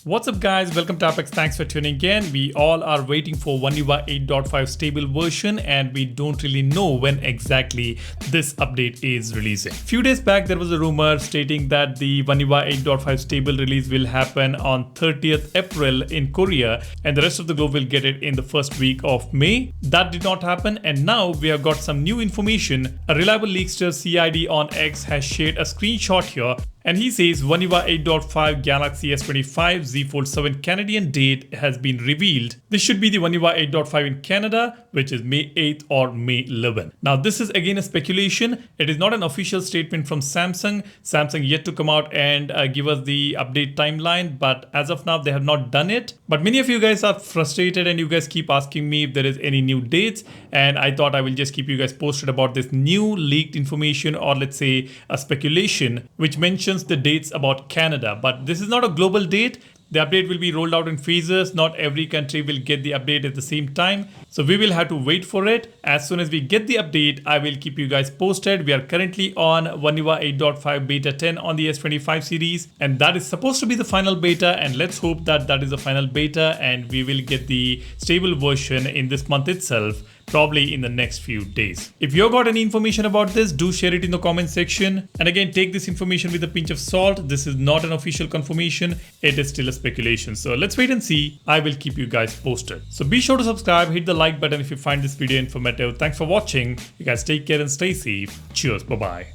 What's up guys, welcome to Apex. Thanks for tuning in. We all are waiting for One UI 8.5 stable version and we don't really know when exactly this update is releasing. Few days back there was a rumor stating that the One UI 8.5 stable release will happen on 30th April in Korea and the rest of the globe will get it in the first week of May. That did not happen and now we have got some new information. A reliable leakster CID on X has shared a screenshot here. And he says One UI 8.5 Galaxy S25 Z Fold 7 Canadian date has been revealed. This should be the One UI 8.5 in Canada, which is May 8th or May 11th. Now this is again a speculation. It is not an official statement from Samsung. Samsung yet to come out and give us the update timeline, but as of now they have not done it. But many of you guys are frustrated and you guys keep asking me if there is any new dates, and I thought I will just keep you guys posted about this new leaked information, or let's say a speculation which mentions the dates about Canada, but this is not a global date. The update will be rolled out in phases. Not every country will get the update at the same time. So we will have to wait for it. As soon as we get the update, I will keep you guys posted. We are currently on One UI 8.5 beta 10 on the S25 series. And that is supposed to be the final beta. And let's hope that that is the final beta and we will get the stable version in this month itself, probably in the next few days. If you got any information about this, do share it in the comment section. And again, take this information with a pinch of salt. This is not an official confirmation. It is still a speculation. So let's wait and see. I will keep you guys posted. So be sure to subscribe, hit the like button if you find this video informative. Thanks for watching. You guys take care and stay safe. Cheers. Bye-bye.